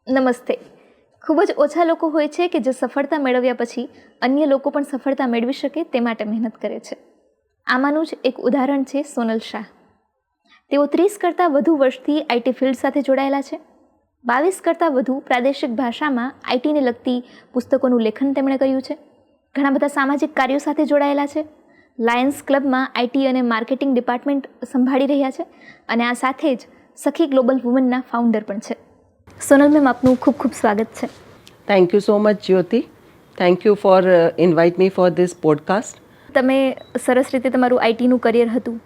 નમસ્તે. ખૂબ જ ઓછા લોકો હોય છે કે જે સફળતા મેળવ્યા પછી અન્ય લોકો પણ સફળતા મેળવી શકે તે માટે મહેનત કરે છે. આમાંનું જ એક ઉદાહરણ છે સોનલ શાહ. તેઓ 30 કરતાં વધુ વર્ષથી આઈટી ફિલ્ડ સાથે જોડાયેલા છે. 22 કરતાં વધુ પ્રાદેશિક ભાષામાં આઈટીને લગતી પુસ્તકોનું લેખન તેમણે કર્યું છે. ઘણા બધા સામાજિક કાર્યો સાથે જોડાયેલા છે. લાયન્સ ક્લબમાં આઈટી અને માર્કેટિંગ ડિપાર્ટમેન્ટ સંભાળી રહ્યા છે અને આ સાથે જ સખી ગ્લોબલ વુમનના ફાઉન્ડર પણ છે. સોનલ મેમ, આપનું ખૂબ ખૂબ સ્વાગત છે. Thank you so much, Jyoti. Thank you for invite me for this podcast. તમે સરસ રીતે તમારું આઈટીનું કરિયર હતું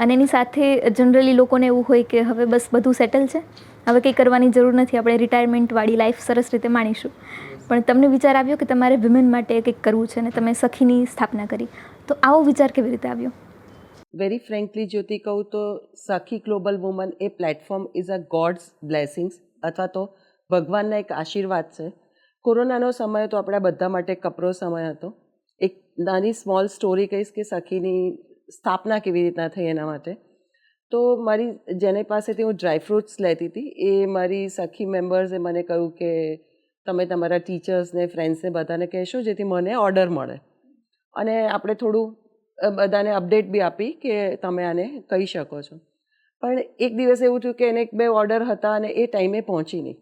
અને એની સાથે જનરલી લોકોને એવું હોય કે હવે બસ બધું સેટલ છે, હવે કંઈ કરવાની જરૂર નથી, આપણે રિટાયરમેન્ટવાળી લાઈફ સરસ રીતે માણીશું. પણ તમને વિચાર આવ્યો કે તમારે વિમેન માટે કંઈક કરવું છે અને તમે સખીની સ્થાપના કરી. તો આવો વિચાર કેવી રીતે આવ્યો? વેરી ફ્રેન્કલી જ્યોતિ કહું તો સખી global woman A platform is a gods blessings અથવા તો ભગવાનના એક આશીર્વાદ છે. કોરોનાનો સમય તો આપણા બધા માટે કપરો સમય હતો. એક નાની સ્મોલ સ્ટોરી કહીશ કે સખીની સ્થાપના કેવી રીતના થઈ એના માટે. તો મારી જેની પાસેથી હું ડ્રાયફ્રૂટ્સ લેતી હતી એ મારી સખી મેમ્બર્સે મને કહ્યું કે તમે તમારા ટીચર્સને ફ્રેન્ડ્સને બધાને કહેશો જેથી મને ઓર્ડર મળે. અને આપણે થોડું બધાને અપડેટ બી આપી કે તમે આને કહી શકો છો. પણ એક દિવસ એવું થયું કે એને 1-2 ઓર્ડર હતા અને એ ટાઈમે પહોંચી નહીં.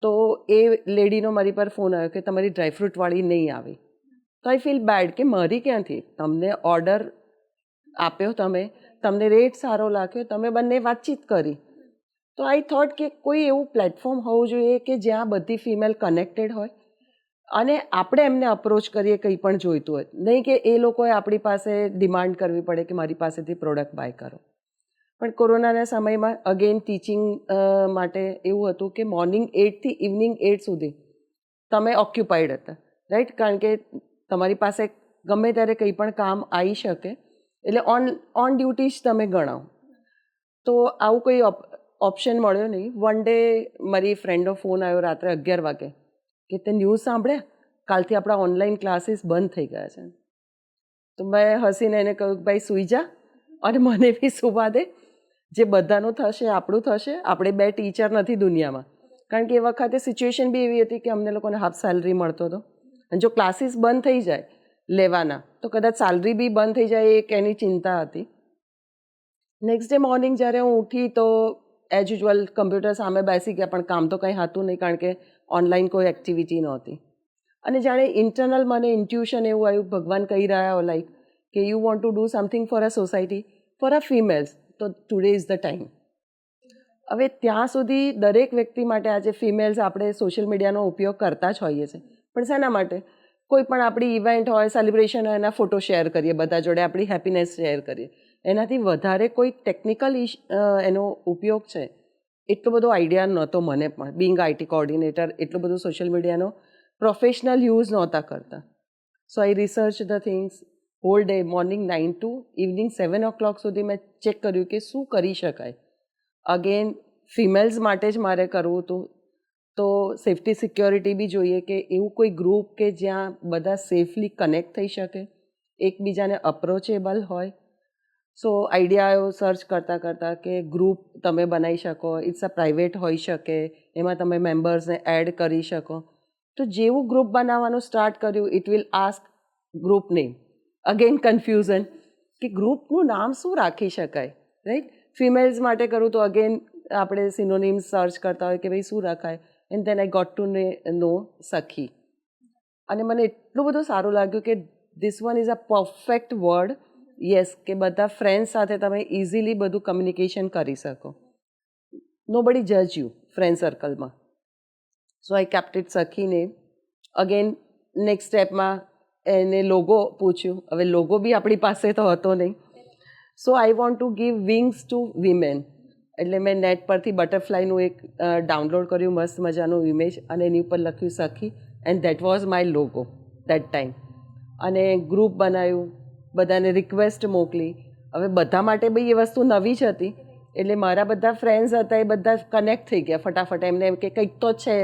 તો એ લેડીનો મારી પર ફોન આવ્યો કે તમારી ડ્રાયફ્રૂટવાળી નહીં આવી. તો આઈ ફીલ બેડ કે મારી ક્યાંથી, તમને ઓર્ડર આપ્યો, તમને રેટ સારો લાગ્યો, તમે બંને વાતચીત કરી. તો આઈ થોટ કે કોઈ એવું પ્લેટફોર્મ હોવું જોઈએ કે જ્યાં બધી ફિમેલ કનેક્ટેડ હોય અને આપણે એમને અપ્રોચ કરીએ કંઈ પણ જોઈતું હોય, નહીં કે એ લોકોએ આપણી પાસે ડિમાન્ડ કરવી પડે કે મારી પાસેથી પ્રોડક્ટ બાય કરો. પણ કોરોનાના સમયમાં અગેન ટીચિંગ માટે એવું હતું કે મોર્નિંગ 8 થી ઇવનિંગ 8 સુધી તમે ઓક્યુપાઈડ હતા, રાઈટ? કારણ કે તમારી પાસે ગમે ત્યારે કંઈ પણ કામ આવી શકે, એટલે ઓન ડ્યુટી જ તમે ગણાવો. તો આવું કોઈ ઓપ્શન મળ્યો નહીં. વન ડે મારી ફ્રેન્ડનો ફોન આવ્યો રાત્રે 11 વાગે કે તે ન્યૂઝ સાંભળ્યા, કાલથી આપણા ઓનલાઈન ક્લાસીસ બંધ થઈ ગયા છે. તો મેં હસીને એને કહ્યું કે ભાઈ સૂઈ જા અને મને બી સુવા દે, જે બધાનું થશે આપણું થશે. આપણે 2 ટીચર નથી દુનિયામાં. કારણ કે એ વખતે સિચ્યુએશન બી એવી હતી કે અમને લોકોને હાફ સેલરી મળતો હતો અને જો ક્લાસીસ બંધ થઈ જાય લેવાના તો કદાચ સેલરી બી બંધ થઈ જાય, એક એની ચિંતા હતી. નેક્સ્ટ ડે મોર્નિંગ જ્યારે હું ઉઠી તો એઝ યુઝ્યુઅલ કમ્પ્યુટર સામે બેસી ગયા, પણ કામ તો કંઈ હતું નહીં કારણ કે ઓનલાઈન કોઈ એક્ટિવિટી નહોતી. અને જાણે ઇન્ટરનલ મને ઇન્ટ્યુશન એવું આવ્યું, ભગવાન કહી રહ્યા હો લાઈક કે you want to do something for a society, for a females, તો ટુડે ઇઝ ધ ટાઈમ. હવે ત્યાં સુધી દરેક વ્યક્તિ માટે આજે ફિમેલ્સ આપણે સોશિયલ મીડિયાનો ઉપયોગ કરતા જ હોઈએ છીએ, પણ શેના માટે? કોઈ પણ આપણી ઇવેન્ટ હોય, સેલિબ્રેશન હોય, એના ફોટો શેર કરીએ, બધા જોડે આપણી હેપીનેસ શેર કરીએ. એનાથી વધારે કોઈ ટેકનિકલ એનો ઉપયોગ છે એટલો બધો આઈડિયા નહોતો મને પણ. બિંગ આઈટી કોઓર્ડિનેટર એટલું બધું સોશિયલ મીડિયાનો પ્રોફેશનલ યુઝ નહોતા કરતા. So I research the things whole day, morning 9 to evening 7 o'clock સુધી મેં ચેક કર્યું કે શું કરી શકાય. અગેન ફિમેલ્સ માટે જ મારે કરવું હતું, તો સેફ્ટી સિક્યોરિટી બી જોઈએ કે એવું કોઈ ગ્રુપ કે જ્યાં બધા સેફલી કનેક્ટ થઈ શકે, એકબીજાને અપ્રોચેબલ હોય. સો આઈડિયા આવ્યો સર્ચ કરતાં કરતાં કે ગ્રુપ તમે બનાવી શકો, ઇટ્સ અ પ્રાઇવેટ હોઈ શકે, એમાં તમે મેમ્બર્સને એડ કરી શકો. તો જેવું ગ્રુપ બનાવવાનું સ્ટાર્ટ કર્યું, it will ask group name. Again confusion કે ગ્રુપનું નામ શું રાખી શકાય, રાઈટ? ફિમેલ્સ માટે કરું તો અગેન આપણે સિનોનિમ્સ સર્ચ કરતા હોય કે ભાઈ શું રખાય. And then I got to know Sakhi. અને મને એટલું બધું સારું લાગ્યું કે this one is a perfect word. Yes, કે બધા ફ્રેન્ડ્સ સાથે તમે ઇઝીલી બધું કમ્યુનિકેશન કરી શકો. નો બડી જજ યુ ફ્રેન્ડ સર્કલમાં. સો આઈ કેપ્ટ ઇટ સખી નેમ. અગેન નેક્સ્ટ સ્ટેપમાં એને લોગો પૂછ્યું. હવે લોગો બી આપણી પાસે તો હતો નહીં. So I want to give wings to women. એટલે મેં નેટ પરથી બટરફ્લાયનું એક ડાઉનલોડ કર્યું, મસ્ત મજાનું ઇમેજ, અને એની ઉપર લખ્યું સખી, and that was my logo that time. અને ગ્રુપ બનાવ્યું, બધાને રિક્વેસ્ટ મોકલી. હવે બધા માટે બી એ વસ્તુ નવી જ હતી, એટલે મારા બધા ફ્રેન્ડ્સ હતા એ બધા કનેક્ટ થઈ ગયા ફટાફટ. એમને એમ કે કંઈક તો છે,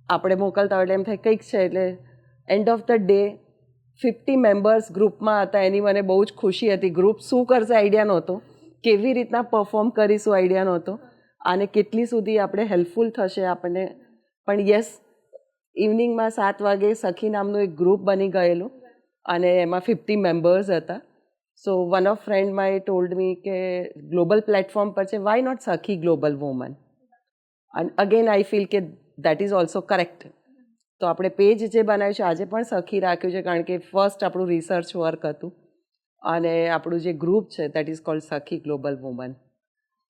આપણે મોકલતા હોય એટલે એમ થાય કંઈક છે. એટલે end of the day 50 members ગ્રુપમાં હતા. એની મને બહુ જ ખુશી હતી. ગ્રુપ શું કરશે આઈડિયા નહોતો, કેવી રીતના પરફોર્મ કરીશું આઈડિયા નહોતો, આને કેટલી સુધી આપણે હેલ્પફુલ થશે આપણને. પણ યસ, ઇવનિંગમાં 7 વાગે સખી નામનું એક ગ્રુપ બની ગયેલું અને એમાં 50 મેમ્બર્સ હતા. So one of friend my told me કે ગ્લોબલ પ્લેટફોર્મ પર છે, why not Sakhi global woman. અને અગેન આઈ ફીલ કે દેટ ઇઝ ઓલ્સો કરેક્ટ. તો આપણે પેજ જે બનાવ્યું છે આજે પણ સખી રાખ્યું છે, કારણ કે ફર્સ્ટ આપણું રિસર્ચ વર્ક હતું અને આપણું જે ગ્રુપ છે દેટ ઇઝ કોલ્ડ સખી ગ્લોબલ વુમન.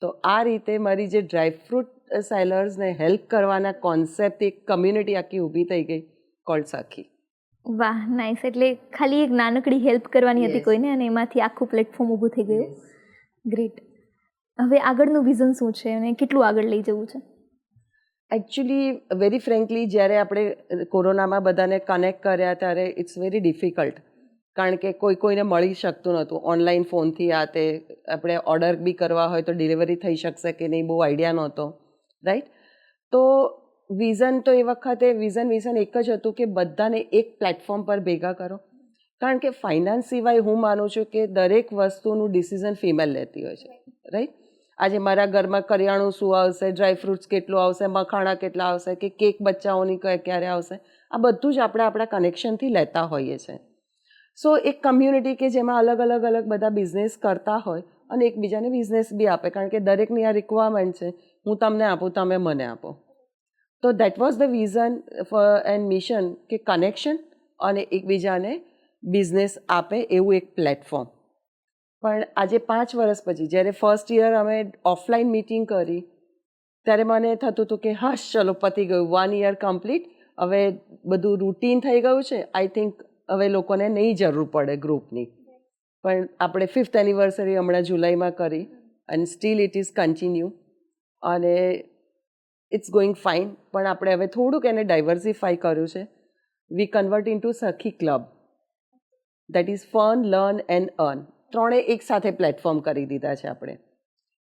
તો આ રીતે મારી જે ડ્રાયફ્રૂટ સેલર્સને હેલ્પ કરવાના કોન્સેપ્ટ એક કમ્યુનિટી આખી ઊભી થઈ ગઈ કોલ્ડ સખી. વાહ, નાઇસ. એટલે ખાલી એક નાનકડી હેલ્પ કરવાની હતી Yes. કોઈને અને એમાંથી આખું પ્લેટફોર્મ ઊભું થઈ ગયું. ગ્રેટ. હવે આગળનું વિઝન શું છે અને કેટલું આગળ લઈ જવું છે? એકચ્યુઅલી વેરી ફ્રેન્કલી જ્યારે આપણે કોરોનામાં બધાને કનેક્ટ કર્યા ત્યારે ઇટ્સ વેરી ડિફિકલ્ટ, કારણ કે કોઈને મળી શકતું નહોતું. ઓનલાઈન ફોનથી આ તે આપણે ઓર્ડર બી કરવા હોય તો ડિલિવરી થઈ શકશે કે નહીં બહુ આઈડિયા નહોતો, રાઈટ. તો વિઝન તો એ વખતે વિઝન એક જ હતું કે બધાને એક પ્લેટફોર્મ પર ભેગા કરો, કારણ કે ફાઇનાન્સ સિવાય હું માનું છું કે દરેક વસ્તુનું ડિસિઝન ફિમેલ લેતી હોય છે, રાઈટ. આજે મારા ઘરમાં કરિયાણું શું આવશે, ડ્રાયફ્રૂટ્સ કેટલું આવશે, મખાણા કેટલા આવશે, કે કેક બચ્ચાઓની ક્યારે આવશે, આ બધું જ આપણે આપણા કનેક્શનથી લેતા હોઈએ છીએ. સો એક કમ્યુનિટી કે જેમાં અલગ અલગ બધા બિઝનેસ કરતા હોય અને એકબીજાને બિઝનેસ બી આપે, કારણ કે દરેકની આ રિક્વાયરમેન્ટ છે, હું તમને આપું, તમે મને આપો. તો that was the vision and mission, કે કનેક્શન અને એકબીજાને બિઝનેસ આપે એવું એક પ્લેટફોર્મ. પણ આજે 5 વર્ષ પછી જ્યારે ફર્સ્ટ યર અમે ઓફલાઈન મીટિંગ કરી ત્યારે મને થતું હતું કે હશ, ચલો પતી ગયું, 1 યર કમ્પ્લીટ, હવે બધું રૂટીન થઈ ગયું છે. આઈ થિંક હવે લોકોને નહીં જરૂર પડે ગ્રુપની. પણ આપણે 5th એનિવર્સરી હમણાં જુલાઈમાં કરી અને સ્ટીલ ઇટ ઇઝ કન્ટિન્યુ અને ઇટ્સ ગોઈંગ ફાઇન. પણ આપણે હવે થોડુંક એને ડાયવર્સિફાઈ કર્યું છે. વી કન્વર્ટ ઇન ટુ સખી club, that is fun, learn and earn. ત્રણેય એક સાથે પ્લેટફોર્મ કરી દીધા છે આપણે,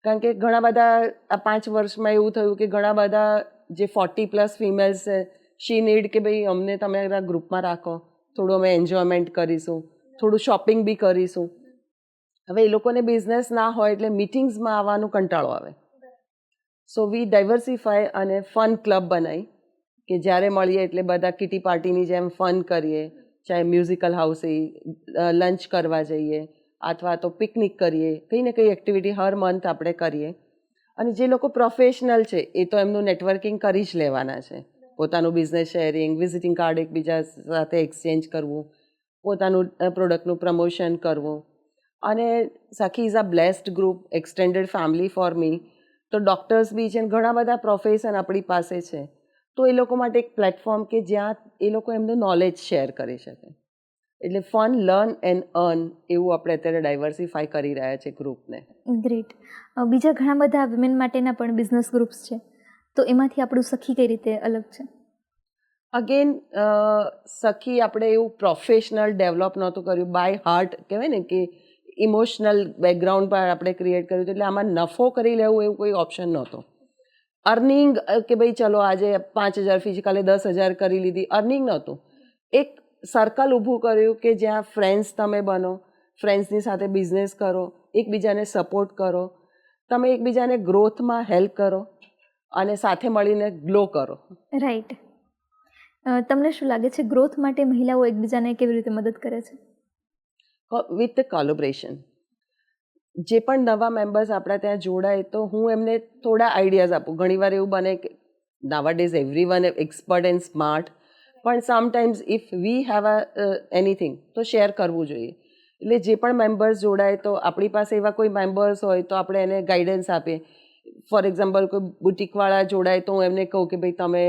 કારણ કે ઘણા બધા આ 5 વર્ષમાં એવું થયું કે ઘણા બધા જે 40+ ફિમેલ્સ છે, શી નીડ કે ભાઈ અમને તમે ગ્રુપમાં રાખો, થોડું અમે એન્જોયમેન્ટ કરીશું, થોડું શોપિંગ બી કરીશું. હવે એ લોકોને બિઝનેસ ના હોય એટલે મિટિંગ્સમાં આવવાનું કંટાળો આવે. સો વી ડાયવર્સિફાય અને ફન ક્લબ બનાવી કે જ્યારે મળીએ એટલે બધા કિટી પાર્ટીની જેમ ફન કરીએ, ચાહે મ્યુઝિકલ હાઉસે લંચ કરવા જઈએ અથવા તો પિકનિક કરીએ, કંઈ ને કંઈ એક્ટિવિટી હર મંથ આપણે કરીએ. અને જે લોકો પ્રોફેશનલ છે એ તો એમનું નેટવર્કિંગ કરી જ લેવાના છે, પોતાનું બિઝનેસ શેરિંગ, વિઝિટિંગ કાર્ડ એકબીજા સાથે એક્સચેન્જ કરવું, પોતાનું પ્રોડક્ટનું પ્રમોશન કરવું. અને સખી is a blessed group, extended family for me. તો ડૉક્ટર્સ બી છે, ઘણા બધા પ્રોફેશન આપણી પાસે છે. તો એ લોકો માટે એક પ્લેટફોર્મ કે જ્યાં એ લોકો એમનું નોલેજ શેર કરી શકે. એટલે ફન, લર્ન એન્ડ અર્ન એવું આપણે અત્યારે ડાયવર્સિફાઈ કરી રહ્યા છે ગ્રુપને. ગ્રેટ. બીજા ઘણા બધા વિમેન માટેના પણ બિઝનેસ ગ્રુપ્સ છે, તો એમાંથી આપણું સખી કઈ રીતે અલગ છે? અગેન સખી આપણે એવું પ્રોફેશનલ ડેવલપ નહોતું કર્યું, બાય હાર્ટ કહેવાય ને કે ઇમોશનલ બેકગ્રાઉન્ડ પર આપણે ક્રિએટ કર્યું હતું. એટલે આમાં નફો કરી લેવું એવું કોઈ ઓપ્શન નહોતો. અર્નિંગ કે ભાઈ ચલો આજે 5,000 ફી છે, કાલે 10,000 કરી લીધી, અર્નિંગ નહોતું. એક સર્કલ ઊભું કર્યું કે જ્યાં ફ્રેન્ડ્સ તમે બનો, ફ્રેન્ડ્સની સાથે બિઝનેસ કરો, એકબીજાને સપોર્ટ કરો, તમે એકબીજાને ગ્રોથમાં હેલ્પ કરો અને સાથે મળીને ગ્લો કરો. રાઈટ. તમને શું લાગે છે ગ્રોથ માટે મહિલાઓ એકબીજાને કેવી રીતે મદદ કરે છે? With the collaboration. જે પણ નવા મેમ્બર્સ આપણા ત્યાં જોડાય તો હું એમને થોડા આઈડિયાઝ આપું. ઘણીવાર એવું બને કે નાવાડેઝ એવરીવન એક્સપર્ટ એન્ડ સ્માર્ટ, પણ sometimes if we have anything તો શેર કરવું જોઈએ. એટલે જે પણ મેમ્બર્સ જોડાય તો આપણી પાસે એવા કોઈ મેમ્બર્સ હોય તો આપણે એને ગાઈડન્સ આપીએ. ફોર એક્ઝામ્પલ કોઈ બુટિકવાળા જોડાય તો હું એમને કહું કે ભાઈ તમે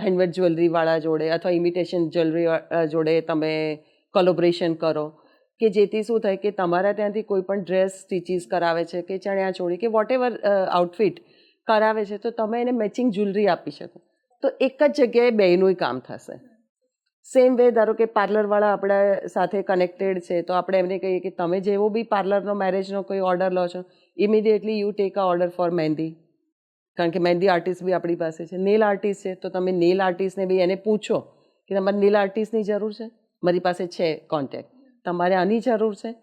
હેન્ડમેડ જ્વેલરીવાળા જોડે અથવા ઇમિટેશન જ્વેલરી જોડે તમે કોલેબોરેશન કરો, કે જેથી શું થાય કે તમારા ત્યાંથી કોઈ પણ ડ્રેસ સ્ટિચીસ કરાવે છે કે ચણિયાચોળી કે વોટ એવર આઉટફિટ કરાવે છે તો તમે એને મેચિંગ જ્વેલરી આપી શકો. તો એક જ જગ્યાએ બેયનું કામ થશે. સેમ વે ધારો કે પાર્લરવાળા આપણા સાથે કનેક્ટેડ છે તો આપણે એમને કહીએ કે તમે જેવો બી પાર્લરનો મેરેજનો કોઈ ઓર્ડર લો છો, immediately you take a order for mehndi, કારણ કે મહેંદી આર્ટિસ્ટ બી આપણી પાસે છે. નેલ આર્ટિસ્ટ છે તો તમે નેલ આર્ટિસ્ટને બી એને પૂછો કે તમારે નેલ આર્ટિસ્ટની જરૂર છે, મારી પાસે છે કોન્ટેક્ટ, તમારે આની જરૂર છે.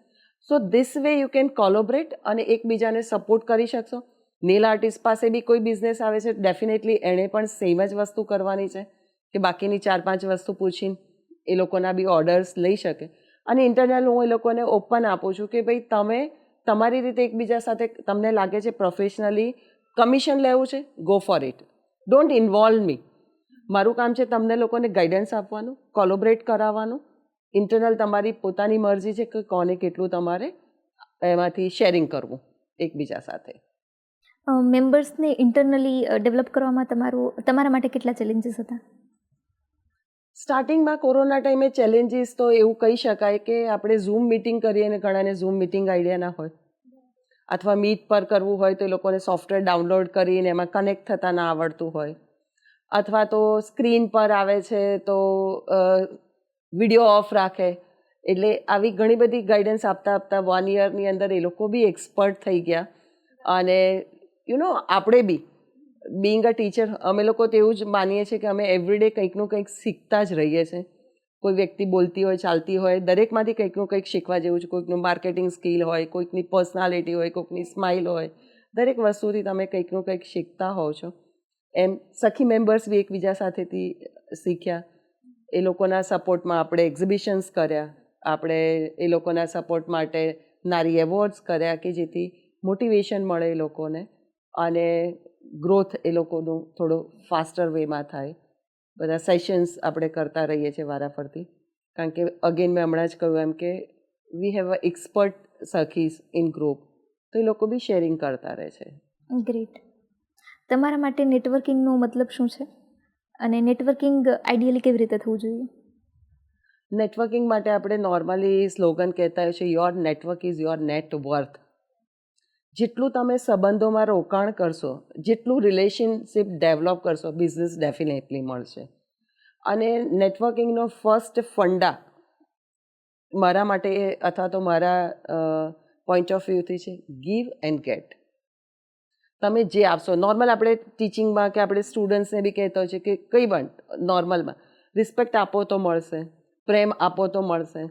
So this way you can collaborate અને એકબીજાને સપોર્ટ કરી શકશો. નેલ આર્ટિસ્ટ પાસે બી કોઈ બિઝનેસ આવે છે, ડેફિનેટલી એણે પણ સેમ જ વસ્તુ કરવાની છે કે બાકીની 4-5 વસ્તુ પૂછીને એ લોકોના બી ઓર્ડર્સ લઈ શકે. અને ઇન્ટરનલ હું એ લોકોને ઓપન આપું છું કે ભાઈ તમે તમારી રીતે એકબીજા સાથે તમને લાગે છે પ્રોફેશનલી કમિશન લેવું છે, go for it. Don't involve me. મારું કામ છે તમને લોકોને ગાઈડન્સ આપવાનું, કોલોબરેટ કરાવવાનું. ઇન્ટરનલ તમારી પોતાની મરજી છે કે કોને કેટલું તમારે એમાંથી શેરિંગ કરવું એકબીજા સાથે. મેમ્બર્સને ઇન્ટરનલી ડેવલપ કરવામાં તમારા માટે કેટલા ચેલેન્જીસ હતા? સ્ટાર્ટિંગમાં કોરોના ટાઈમે ચેલેન્જીસ તો એવું કહી શકાય કે આપણે ઝૂમ મિટિંગ કરીએ અને ઘણાને ઝૂમ મિટિંગ આઈડિયા ના હોય, અથવા મીટ પર કરવું હોય તો એ લોકોને સોફ્ટવેર ડાઉનલોડ કરીને એમાં કનેક્ટ થતા ના આવડતું હોય, અથવા તો સ્ક્રીન પર આવે છે તો વિડીયો ઓફ રાખે. એટલે આવી ઘણી બધી ગાઈડન્સ આપતા 1 યરની અંદર એ લોકો બી એક્સપર્ટ થઈ ગયા. અને આપણે બી બિંગ અ ટીચર અમે લોકો તો એવું જ માનીએ છીએ કે અમે એવરીડે કંઈકનું કંઈક શીખતા જ રહીએ છીએ. કોઈ વ્યક્તિ બોલતી હોય, ચાલતી હોય, દરેકમાંથી કંઈકનું કંઈક શીખવા જેવું છે. કોઈકનું માર્કેટિંગ સ્કિલ હોય, કોઈકની પર્સનાલિટી હોય, કોઈકની સ્માઇલ હોય, દરેક વસ્તુથી તમે કંઈકનું કંઈક શીખતા હોવ છો. એમ સખી મેમ્બર્સ બી એકબીજા સાથેથી શીખ્યા. એ લોકોના સપોર્ટમાં આપણે એક્ઝિબિશન્સ કર્યા, આપણે એ લોકોના સપોર્ટ માટે નારી એવોર્ડ્સ કર્યા કે જેથી મોટિવેશન મળે એ લોકોને અને ગ્રોથ એ લોકોનું થોડો ફાસ્ટર વેમાં થાય. બધા સેશન્સ આપણે કરતા રહીએ છીએ વારાફરતી, કારણ કે અગેન મેં હમણાં જ કહ્યું એમ કે we have a expert Sakhis in group, તો એ લોકો બી શેરિંગ કરતા રહે છે. ગ્રેટ. તમારા માટે નેટવર્કિંગનો મતલબ શું છે અને નેટવર્કિંગ આઈડિયલી કેવી રીતે થવું જોઈએ? નેટવર્કિંગ માટે આપણે નોર્મલી સ્લોગન કહેતા હોય છે, your network is your net worth. જેટલું તમે સંબંધોમાં રોકાણ કરશો, જેટલું રિલેશનશિપ ડેવલપ કરશો, બિઝનેસ ડેફિનેટલી મળશે. અને નેટવર્કિંગનો ફર્સ્ટ ફંડા મારા માટે અથવા તો મારા પોઈન્ટ ઓફ વ્યૂથી છે, ગીવ એન્ડ ગેટ. તમે જે આપશો, નોર્મલ આપણે ટીચિંગમાં કે આપણે સ્ટુડન્ટ્સને બી કહેતા હોય છે કે કંઈ પણ નોર્મલમાં રિસ્પેક્ટ આપો તો મળશે, પ્રેમ આપો તો મળશે,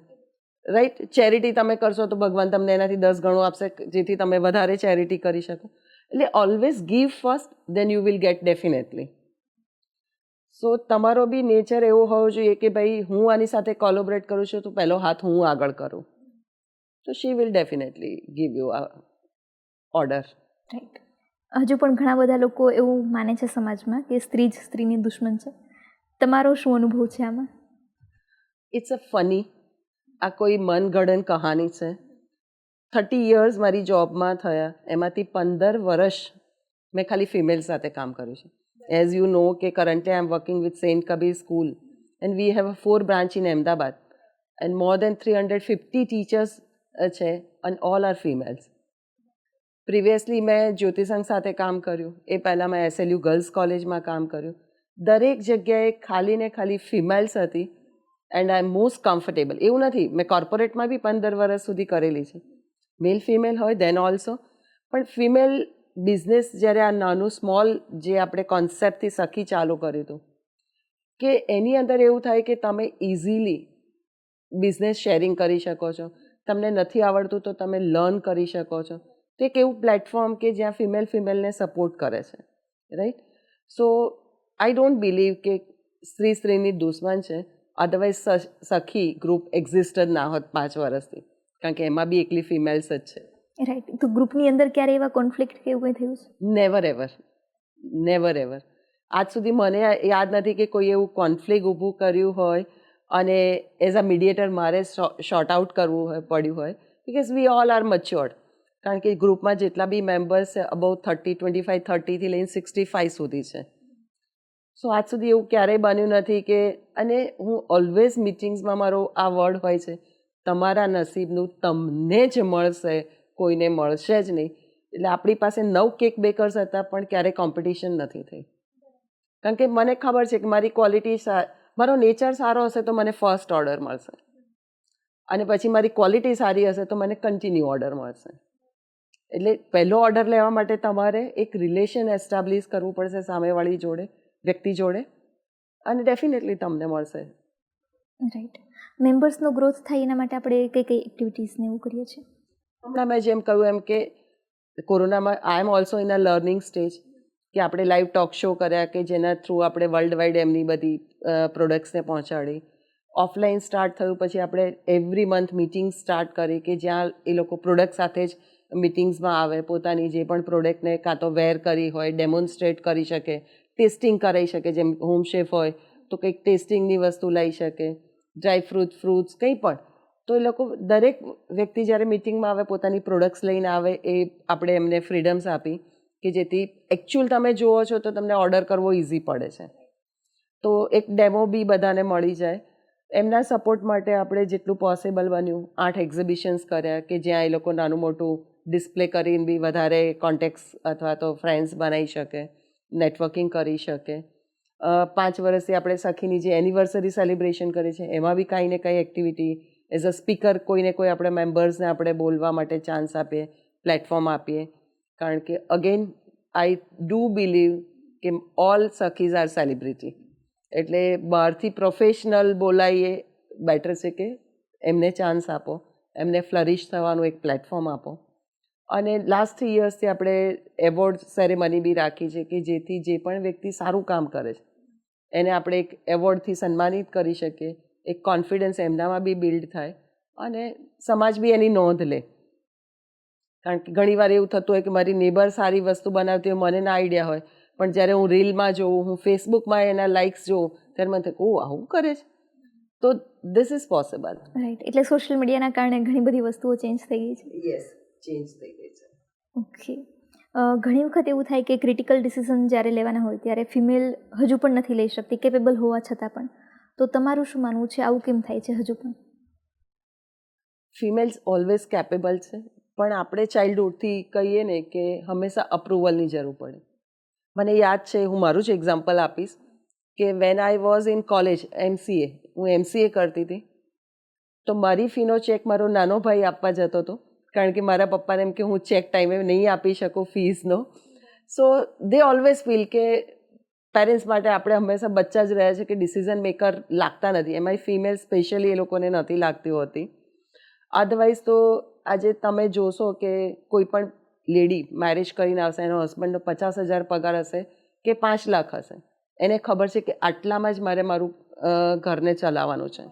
રાઈટ. ચેરિટી તમે કરશો તો ભગવાન તમને એનાથી 10 ગણું આપશે, જેથી તમે વધારે ચેરિટી કરી શકો. એટલે always give first, then you will get definitely. So તમારો બી નેચર એવો હોવો જોઈએ કે ભાઈ હું આની સાથે કોલોબરેટ કરું છું તો પહેલો હાથ હું આગળ કરું, તો she will definitely give you a order. Right. હજુ પણ ઘણા બધા લોકો એવું માને છે સમાજમાં કે સ્ત્રી જ સ્ત્રીની દુશ્મન છે. તમારો શું અનુભવ છે આમાં? ઇટ્સ અ ફની, આ કોઈ મનગઢંત કહાની છે. 30 યર્સ મારી જોબમાં થયા, એમાંથી 15 વર્ષ મેં ખાલી ફિમેલ સાથે કામ કર્યું છે. એઝ યુ નો કે currently I am working with saint Kabir school and we have 4 branch in Ahmedabad and more than 350 teachers છે and all are females. Previously મેં જ્યોતિસંઘ સાથે કામ કર્યું, એ પહેલાં મેં SLU ગર્લ્સ કોલેજમાં કામ કર્યું. દરેક જગ્યાએ ખાલી ને ખાલી ફિમેલ્સ હતી and I am most comfortable. એવું નથી, મેં કોર્પોરેટમાં બી 15 વર્ષ સુધી કરેલી છે, મેલ ફિમેલ હોય દેન ઓલ્સો. પણ ફિમેલ બિઝનેસ જ્યારે આ નાનું સ્મોલ જે આપણે કોન્સેપ્ટથી સખી ચાલુ કર્યું હતું, કે એની અંદર એવું થાય કે તમે ઇઝીલી બિઝનેસ શેરિંગ કરી શકો છો. તમને નથી આવડતું તો તમે લર્ન કરી શકો છો. તો એક એવું પ્લેટફોર્મ કે જ્યાં ફિમેલને સપોર્ટ કરે છે, right. So I don't believe કે સ્ત્રીની દુશ્મન છે. અધરવાઇઝ સખી ગ્રુપ એક્ઝિસ્ટ જ ના હોત 5 વર્ષથી, કારણ કે એમાં બી એકલી ફિમેલ્સ જ છે. રાઈટ. તો ગ્રુપની અંદર ક્યારે એવા કોન્ફ્લિક્ટ કે એવું કંઈ થયું છે? Never ever. આજ સુધી મને યાદ નથી કે કોઈ એવું કોન્ફ્લિક્ટ ઊભું કર્યું હોય અને એઝ અ મીડિયેટર મારે શોર્ટ આઉટ કરવું પડ્યું હોય, બિકોઝ વી ઓલ આર મચ્યોર્ડ. કારણ કે ગ્રુપમાં જેટલા બી મેમ્બર્સ છે અબાઉ 30થી લઈને 65 સુધી છે. સો આજ સુધી એવું ક્યારેય બન્યું નથી કે, અને હું ઓલવેઝ મિટિંગ્સમાં મારો આ વર્ડ હોય છે, તમારા નસીબનું તમને જ મળશે, કોઈને મળશે જ નહીં. એટલે આપણી પાસે 9 કેક બેકર્સ હતા પણ ક્યારેય કોમ્પિટિશન નથી થઈ, કારણ કે મને ખબર છે કે મારી ક્વોલિટી, મારો નેચર સારો હશે તો મને ફર્સ્ટ ઓર્ડર મળશે, અને પછી મારી ક્વોલિટી સારી હશે તો મને કન્ટિન્યુ ઓર્ડર મળશે. એટલે પહેલો ઓર્ડર લેવા માટે તમારે એક રિલેશન એસ્ટાબ્લિશ કરવું પડશે સામેવાળી જોડે, વ્યક્તિ જોડે, અને ડેફિનેટલી તમને મળશે. રાઈટ. મેમ્બર્સનો ગ્રોથ થાય એના માટે આપણે કઈ કઈ એક્ટિવિટીઝને એવું કરીએ છીએ? હમણાં મેં જેમ કહ્યું એમ કે કોરોનામાં I am also in a learning stage કે આપણે લાઈવ ટોક શો કર્યા કે જેના થ્રુ આપણે વર્લ્ડ વાઇડ એમની બધી પ્રોડક્ટ્સને પહોંચાડી. ઓફલાઈન સ્ટાર્ટ થયું પછી આપણે એવરી મંથ મિટિંગ સ્ટાર્ટ કરી કે જ્યાં એ લોકો પ્રોડક્ટ સાથે જ મિટિંગ્સમાં આવે, પોતાની જે પણ પ્રોડક્ટને કાં તો વેર કરી હોય ડેમોન્સ્ટ્રેટ કરી શકે, ટેસ્ટિંગ કરાવી શકે, જેમ હોમ શેફ હોય તો કંઈક ટેસ્ટિંગની વસ્તુ લઈ શકે, ડ્રાય ફ્રૂટ્સ કંઈ પણ. તો એ લોકો દરેક વ્યક્તિ જ્યારે મિટિંગમાં આવે પોતાની પ્રોડક્ટ્સ લઈને આવે, એ આપણે એમને ફ્રીડમ્સ આપી કે જેથી એકચ્યુઅલ તમે જુઓ છો તો તમને ઓર્ડર કરવો ઇઝી પડે છે. તો એક ડેમો બી બધાને મળી જાય. એમના સપોર્ટ માટે આપણે જેટલું પોસિબલ બન્યું 8 એક્ઝિબિશન્સ કર્યા કે જ્યાં એ લોકો નાનું મોટું ડિસ્પ્લે કરીને બી વધારે કોન્ટેક્ટ્સ અથવા તો ફ્રેન્ડ્સ બનાવી શકે, નેટવર્કિંગ કરી શકે. 5 વર્ષથી આપણે સખીની જે એનિવર્સરી સેલિબ્રેશન કરી છે એમાં બી કાંઈ ને કાંઈ એક્ટિવિટી એઝ અ સ્પીકર કોઈને કોઈ આપણે મેમ્બર્સને આપણે બોલવા માટે ચાન્સ આપીએ, પ્લેટફોર્મ આપીએ. કારણ કે અગેન આઈ ડુ બિલીવ કે ઓલ સખીઝ આર સેલિબ્રિટી. એટલે બહારથી પ્રોફેશનલ બોલાવીએ બેટર છે કે એમને ચાન્સ આપો, એમને ફ્લરિશ થવાનું એક પ્લેટફોર્મ આપો. અને લાસ્ટ 3 યર્સથી આપણે એવોર્ડ સેરેમની બી રાખી છે કે જેથી જે પણ વ્યક્તિ સારું કામ કરે છે એને આપણે એક એવોર્ડથી સન્માનિત કરી શકીએ, એક કોન્ફિડન્સ એમનામાં બી બિલ્ડ થાય અને સમાજ બી એની નોંધ લે. કારણ કે ઘણીવાર એવું થતું હોય કે મારી નેબર સારી વસ્તુ બનાવતી હોય, મને ના આઈડિયા હોય, પણ જ્યારે હું રીલમાં જોઉં, હું ફેસબુકમાં એના લાઇક્સ જોઉં ત્યારે મને થાય ઓ આવું કરે છે. તો ધીસ ઇઝ પોસિબલ. રાઈટ, એટલે સોશિયલ મીડિયાના કારણે ઘણી બધી વસ્તુઓ ચેન્જ થઈ ગઈ છે. યસ, ચેન્જ થઈ ગઈ છે. ઓકે. ઘણી વખત એવું થાય કે ક્રિટિકલ ડિસિઝન જ્યારે લેવાના હોય ત્યારે ફિમેલ હજુ પણ નથી લઈ શકતી, કેપેબલ હોવા છતાં પણ. તો તમારું શું માનવું છે, આવું કેમ થાય છે હજુ પણ? ફિમેલ્સ ઓલવેઝ કેપેબલ છે, પણ આપણે ચાઇલ્ડહુડથી કહીએ ને કે હંમેશા અપ્રુવલની જરૂર પડે. મને યાદ છે, હું મારું જ એક્ઝામ્પલ આપીશ કે when I was in college MCA, હું MCA કરતી હતી તો મારી ફીનો ચેક મારો નાનો ભાઈ આપવા જતો હતો. કારણ કે મારા પપ્પાને એમ કે હું ચેક ટાઈમે નહીં આપી શકું ફીસનો. સો દે ઓલવેઝ ફીલ કે પેરેન્ટ્સ માટે આપણે હંમેશા બચ્ચા જ રહ્યા છે કે ડિસિઝન મેકર લાગતા નથી. એમાંય ફિમેલ સ્પેશિયલી એ લોકોને નથી લાગતી હોતી. અધરવાઇઝ તો આજે તમે જોશો કે કોઈ પણ લેડી મેરેજ કરીને આવશે, એનો હસબન્ડનો 50,000 પગાર હશે કે 5 લાખ હશે, એને ખબર છે કે આટલામાં જ મારે મારું ઘરને ચલાવવાનું છે.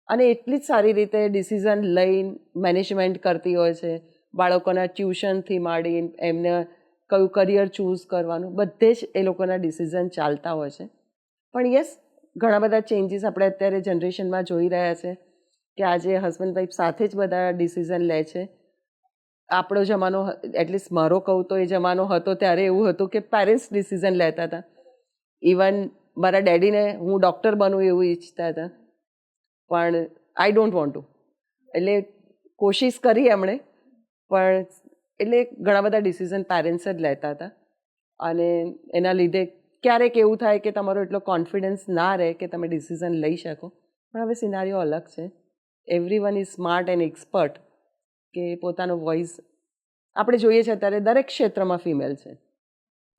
અને એટલી જ સારી રીતે ડિસિઝન લઈને મેનેજમેન્ટ કરતી હોય છે. બાળકોના ટ્યુશનથી માંડીને એમને કયું કરિયર ચૂઝ કરવાનું, બધે જ એ લોકોના ડિસિઝન ચાલતા હોય છે. પણ યસ, ઘણા બધા ચેન્જીસ આપણે અત્યારે જનરેશનમાં જોઈ રહ્યા છે કે આજે હસબન્ડ વાઈફ સાથે જ બધા ડિસિઝન લે છે. આપણો જમાનો, એટલીસ્ટ મારો કહું તો એ જમાનો હતો ત્યારે એવું હતું કે પેરેન્ટ્સ ડિસિઝન લેતા હતા. ઇવન મારા ડેડીને હું ડૉક્ટર બનું એવું ઈચ્છતા હતા, પણ આઈ ડોન્ટ વોન્ટ ટુ. એટલે કોશિશ કરી એમણે, પણ એટલે ઘણા બધા ડિસિઝન પેરેન્ટ્સ જ લેતા હતા. અને એના લીધે ક્યારેક એવું થાય કે તમારો એટલો કોન્ફિડન્સ ના રહે કે તમે ડિસિઝન લઈ શકો. પણ હવે સિનારીઓ અલગ છે. Everyone is smart and expert કે પોતાનો વોઇસ આપણે જોઈએ છે અત્યારે દરેક ક્ષેત્રમાં ફિમેલ છે.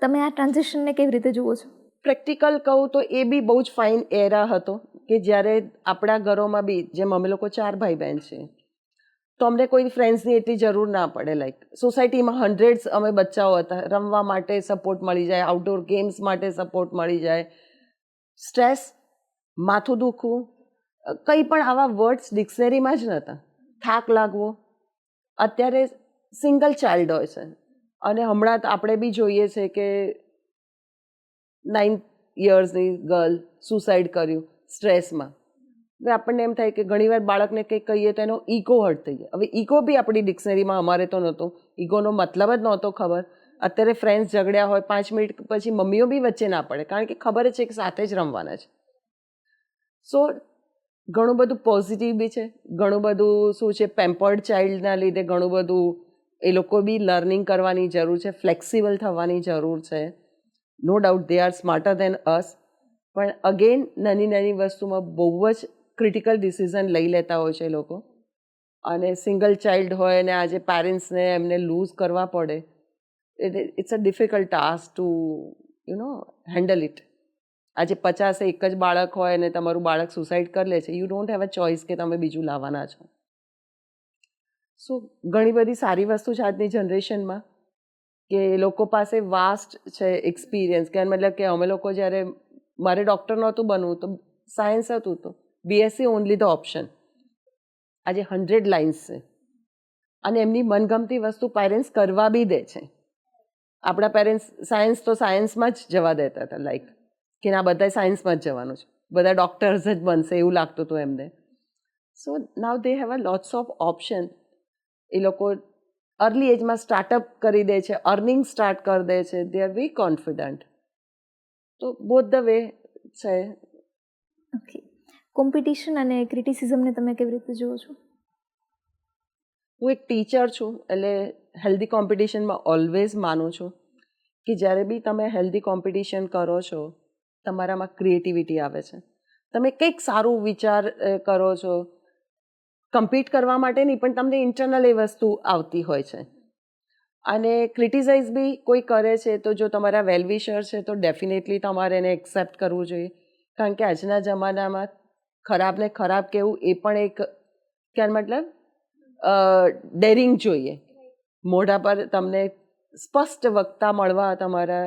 તમે આ ટ્રાન્ઝિશનને કેવી રીતે જુઓ છો? પ્રેક્ટિકલ કહું તો એ બી બહુ જ ફાઇન એરા હતો કે જ્યારે આપણા ઘરોમાં બી, જેમ અમે લોકો 4 ભાઈ બહેન છે, તો અમને કોઈ ફ્રેન્ડ્સની એટલી જરૂર ના પડે. લાઈક સોસાયટીમાં હન્ડ્રેડ્સ અમે બચ્ચાઓ હતા, રમવા માટે સપોર્ટ મળી જાય, આઉટડોર ગેમ્સ માટે સપોર્ટ મળી જાય. સ્ટ્રેસ, માથું દુખવું, કંઈ પણ આવા વર્ડ્સ ડિક્શનરીમાં જ નહોતા. થાક લાગવો, અત્યારે સિંગલ ચાઇલ્ડ હોય છે અને હમણાં આપણે બી જોઈએ છે કે 9 યર્સની ગર્લ સુસાઇડ કર્યું સ્ટ્રેસમાં. હવે આપણને એમ થાય કે ઘણીવાર બાળકને કંઈક કહીએ તો એનો ઈગો હર્ટ થઈ જાય. હવે ઈગો બી આપણી ડિક્શનરીમાં અમારે તો નહોતો, ઈગોનો મતલબ જ નહોતો ખબર. અત્યારે ફ્રેન્ડ્સ ઝઘડ્યા હોય 5 મિનિટ પછી મમ્મીઓ બી વચ્ચે ના પડે, કારણ કે ખબર જ છે કે સાથે જ રમવાના છે. સો ઘણું બધું પોઝિટિવ બી છે, ઘણું બધું શું છે, પેમ્પર્ડ ચાઇલ્ડના લીધે ઘણું બધું એ લોકો બી લર્નિંગ કરવાની જરૂર છે, ફ્લેક્સિબલ થવાની જરૂર છે. No doubt they are smarter than us, પણ અગેન નાની નાની વસ્તુમાં બહુ જ ક્રિટિકલ ડિસિઝન લઈ લેતા હોય છે એ લોકો. અને સિંગલ ચાઇલ્ડ હોય અને આજે પેરેન્ટ્સને એમને લૂઝ કરવા પડે, it's a difficult task to handle it. આજે 50 એક જ બાળક હોય અને તમારું બાળક સુસાઇડ કરી લે છે, you don't have a choice કે તમે બીજું લાવવાના છો. સો ઘણી બધી સારી વસ્તુ છે આજની જનરેશનમાં, કે એ લોકો પાસે વાસ્ટ છે એક્સપિરિયન્સ, કે મતલબ કે અમે લોકો જ્યારે મારે ડૉક્ટર નહોતું બનવું તો સાયન્સ હતું તો બીએસસી ઓનલી ધ ઓપ્શન. આજે 100 લાઇન્સ છે અને એમની મનગમતી વસ્તુ પેરેન્ટ્સ કરવા બી દે છે. આપણા પેરેન્ટ્સ સાયન્સ તો સાયન્સમાં જ જવા દેતા હતા, લાઈક કે ના બધા સાયન્સમાં જ જવાનું છે, બધા ડૉક્ટર્સ જ બનશે એવું લાગતું હતું એમને. So now they have a lots of option. એ લોકો અર્લી એજમાં સ્ટાર્ટઅપ કરી દે છે, અર્નિંગ સ્ટાર્ટ કરી દે છે, દે આર વેરી કોન્ફિડન્ટ. તો બોથ ધ વે છે. ઓકે, કોમ્પિટિશન અને ક્રિટિસિઝમને તમે કેવી રીતે જુઓ છો? હું એક ટીચર છું એટલે હેલ્ધી કોમ્પિટિશનમાં ઓલવેઝ માનું છું કે જ્યારે બી તમે હેલ્ધી કોમ્પિટિશન કરો છો તમારામાં ક્રિએટિવિટી આવે છે, તમે કંઈક સારું વિચાર કરો છો, કમ્પીટ કરવા માટે નહીં પણ તમને ઇન્ટરનલ એ વસ્તુ આવતી હોય છે. અને ક્રિટિસાઇઝ બી કોઈ કરે છે તો જો તમારા વેલવિશર છે તો ડેફિનેટલી તમારે એને એક્સેપ્ટ કરવું જોઈએ, કારણ કે આજના જમાનામાં ખરાબને ખરાબ કહેવું એ પણ એક ક્યાં મતલબ ડેરિંગ જોઈએ. મોઢા પર તમને સ્પષ્ટ વક્તા મળવા, તમારા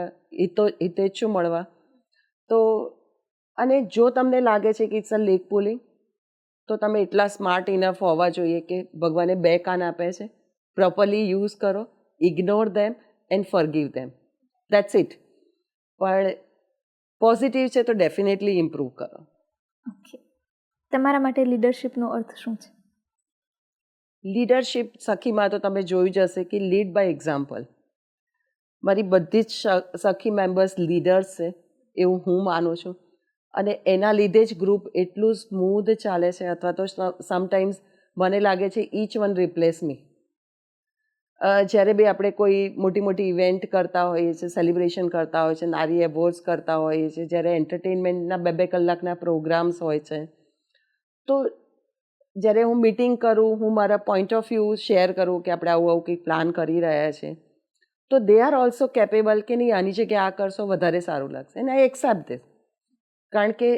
હિતેચ્છુ મળવા. તો અને જો તમને લાગે છે કે ઇટ્સ અ લેગ પુલિંગ તો તમે એટલા સ્માર્ટ ઇનફ હોવા જોઈએ કે ભગવાને 2 કાન આપે છે, પ્રોપરલી યુઝ કરો, ignore them and forgive them, that's it. પણ પોઝિટિવ છે તો ડેફિનેટલી ઇમ્પ્રૂવ કરો. ઓકે, તમારા માટે લીડરશિપનો અર્થ શું છે? લીડરશિપ સખીમાં તો તમે જોયું જ હશે કે લીડ બાય એક્ઝામ્પલ. મારી બધી જ સખી મેમ્બર્સ લીડર્સ છે એવું હું માનું છું, અને એના લીધે જ ગ્રુપ એટલું સ્મૂધ ચાલે છે. અથવા તો સમટાઈમ્સ મને લાગે છે ઈચ વન રિપ્લેસ મી. જ્યારે બી આપણે કોઈ મોટી મોટી ઇવેન્ટ કરતા હોઈએ છીએ, સેલિબ્રેશન કરતા હોય છે, નારી એવોર્ડ્સ કરતા હોઈએ છીએ, જ્યારે એન્ટરટેનમેન્ટના 2-2 કલાકના પ્રોગ્રામ્સ હોય છે, તો જ્યારે હું મીટિંગ કરું, હું મારા પોઈન્ટ ઓફ વ્યૂ શેર કરું કે આપણે આવું આવું કંઈક પ્લાન કરી રહ્યા છીએ, તો દે આર ઓલ્સો કેપેબલ કે નહીં આની જગ્યાએ આ કરશો વધારે સારું લાગશે, અને આઈ એક્સેપ્ટ ધીસ. કારણ કે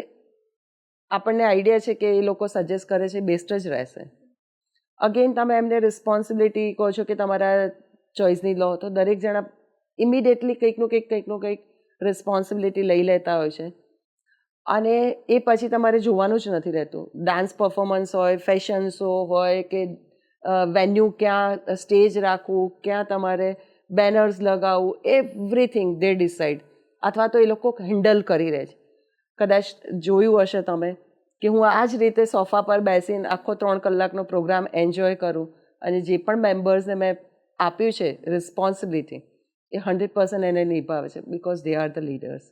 આપણને આઈડિયા છે કે એ લોકો સજેસ્ટ કરે છે બેસ્ટ જ રહેશે. અગેન તમે એમને રિસ્પોન્સિબિલિટી કહો છો કે તમારા ચોઇસની લો, તો દરેક જણા ઇમિડિયેટલી કંઈકનું કંઈક રિસ્પોન્સિબિલિટી લઈ લેતા હોય છે. અને એ પછી તમારે જોવાનું જ નથી રહેતું. ડાન્સ પરફોર્મન્સ હોય, ફેશન શો હોય, કે વેન્યુ ક્યાં સ્ટેજ રાખવું, ક્યાં તમારે બેનર્સ લગાવવું, એવરીથિંગ દે ડિસાઇડ. અથવા તો એ લોકો હેન્ડલ કરી રહે છે. કદાચ જોયું હશે તમે કે હું આ જ રીતે સોફા પર બેસીને આખો 3 કલાકનો પ્રોગ્રામ એન્જોય કરું, અને જે પણ મેમ્બર્સને મેં આપ્યું છે રિસ્પોન્સિબિલિટી એ 100% એને નિભાવે છે, because they are the leaders.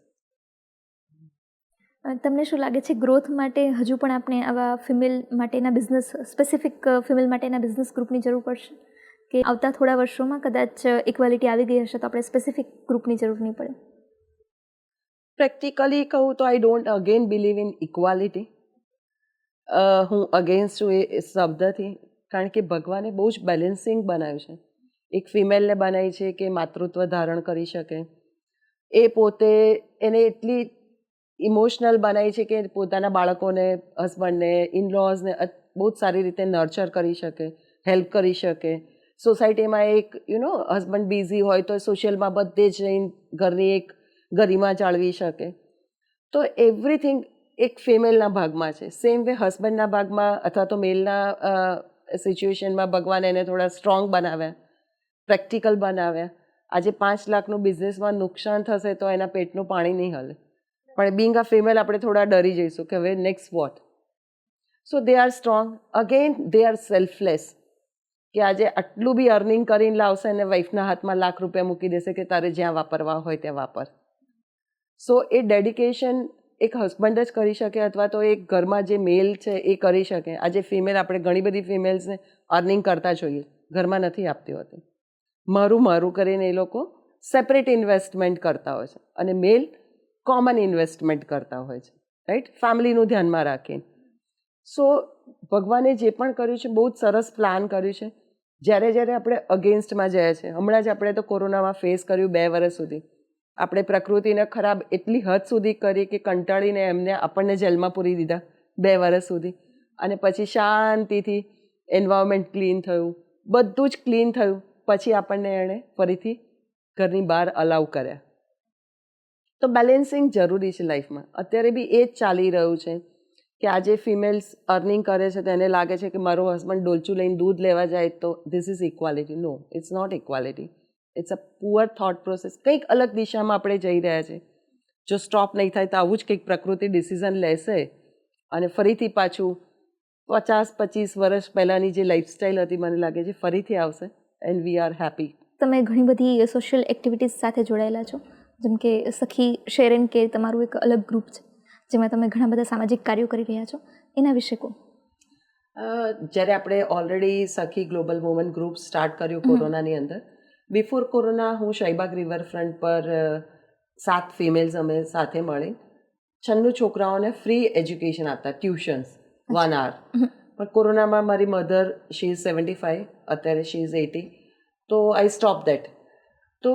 તમને શું લાગે છે ગ્રોથ માટે હજુ પણ આપણે આવા ફિમેલ માટેના બિઝનેસ, સ્પેસિફિક ફિમેલ માટેના બિઝનેસ ગ્રુપની જરૂર પડશે, કે આવતા થોડા વર્ષોમાં કદાચ ઇક્વાલિટી આવી ગઈ હશે તો આપણે સ્પેસિફિક ગ્રુપની જરૂર નહીં પડે? પ્રેક્ટિકલી કહું તો I don't again believe in equality. હું અગેન્સ્ટ છું એ શબ્દથી, કારણ કે ભગવાને બહુ જ બેલેન્સિંગ બનાવ્યું છે. એક ફિમેલને બનાવી છે કે માતૃત્વ ધારણ કરી શકે, એ પોતે એને એટલી ઇમોશનલ બનાવી છે કે પોતાના બાળકોને, હસબન્ડને, ઇનલોઝને બહુ જ સારી રીતે નર્ચર કરી શકે, હેલ્પ કરી શકે. સોસાયટીમાં એક હસબન્ડ બિઝી હોય તો સોશિયલમાં બધે જ જઈને ઘરની એક ગરિમા જાળવી શકે. તો એવરીથિંગ એક ફિમેલના ભાગમાં છે. સેમ વે હસબન્ડના ભાગમાં અથવા તો મેલના સિચ્યુએશનમાં ભગવાન એને થોડા સ્ટ્રોંગ બનાવ્યા, પ્રેક્ટિકલ બનાવ્યા. આજે 5 લાખનું બિઝનેસમાં નુકસાન થશે તો એના પેટનું પાણી નહીં હલે, પણ બિંગ અ ફિમેલ આપણે થોડા ડરી જઈશું કે હવે next vote. So they are strong. Again they are selfless, કે આજે આટલું બી અર્નિંગ કરીને લાવશે અને વાઈફના હાથમાં લાખ રૂપિયા મૂકી દેશે કે તારે જ્યાં વાપરવા હોય ત્યાં વાપર. સો એ ડેડિકેશન એક હસબન્ડ જ કરી શકે, અથવા તો એક ઘરમાં જે મેલ છે એ કરી શકે. આજે ફિમેલ, આપણે ઘણી બધી ફિમેલ્સને અર્નિંગ કરતા જોઈએ, ઘરમાં નથી આપતી હોતી. મારું કરીને એ લોકો સેપરેટ ઇન્વેસ્ટમેન્ટ કરતા હોય છે, અને મેલ કોમન ઇન્વેસ્ટમેન્ટ કરતા હોય છે, રાઈટ, ફેમિલીનું ધ્યાનમાં રાખીને. સો ભગવાને જે પણ કર્યું છે બહુ જ સરસ પ્લાન કર્યું છે. જ્યારે આપણે અગેન્સ્ટમાં જાય છે, હમણાં જ આપણે તો કોરોનામાં ફેસ કર્યું 2 વર્ષ સુધી, આપણે પ્રકૃતિને ખરાબ એટલી હદ સુધી કરી કે કંટાળીને એમને આપણને જેલમાં પૂરી દીધા 2 વર્ષ સુધી. અને પછી શાંતિથી એન્વાયરમેન્ટ ક્લીન થયું, બધું જ ક્લીન થયું, પછી આપણને એણે ફરીથી ઘરની બહાર અલાઉ કર્યા. તો બેલેન્સિંગ જરૂરી છે લાઈફમાં. અત્યારે બી એ જ ચાલી રહ્યું છે કે આજે ફિમેલ્સ અર્નિંગ કરે છે તો એને લાગે છે કે મારો હસબન્ડ ડોલચું લઈને દૂધ લેવા જાય તો this is equality. No, it's not equality. It's a poor thought process. કંઈક અલગ દિશામાં આપણે જઈ રહ્યા છે. જો સ્ટોપ નહીં થાય તો આવું જ કંઈક પ્રકૃતિ ડિસિઝન લેશે અને ફરીથી પાછું 50-25 વર્ષ પહેલાંની જે લાઈફસ્ટાઈલ હતી મને લાગે છે ફરીથી આવશે એન્ડ વી આર હેપી. તમે ઘણી બધી સોશિયલ એક્ટિવિટીઝ સાથે જોડાયેલા છો, જેમ કે સખી શેર એન્ડ કેર તમારું એક અલગ ગ્રુપ છે જેમાં તમે ઘણા બધા સામાજિક કાર્યો કરી રહ્યા છો, એના વિશે કહો. જ્યારે આપણે ઓલરેડી સખી ગ્લોબલ વુમન ગ્રુપ સ્ટાર્ટ કર્યું કોરોનાની અંદર, બિફોર કોરોના હું શાહીબાગ રિવરફ્રન્ટ પર 7 ફિમેલ્સ અમે સાથે મળી 96 છોકરાઓને ફ્રી એજ્યુકેશન આપતા, ટ્યુશન્સ 1 hour. પણ કોરોનામાં મારી મધર શી ઇઝ 75, અત્યારે શી ઇઝ 80, તો આઈ સ્ટોપ દેટ. તો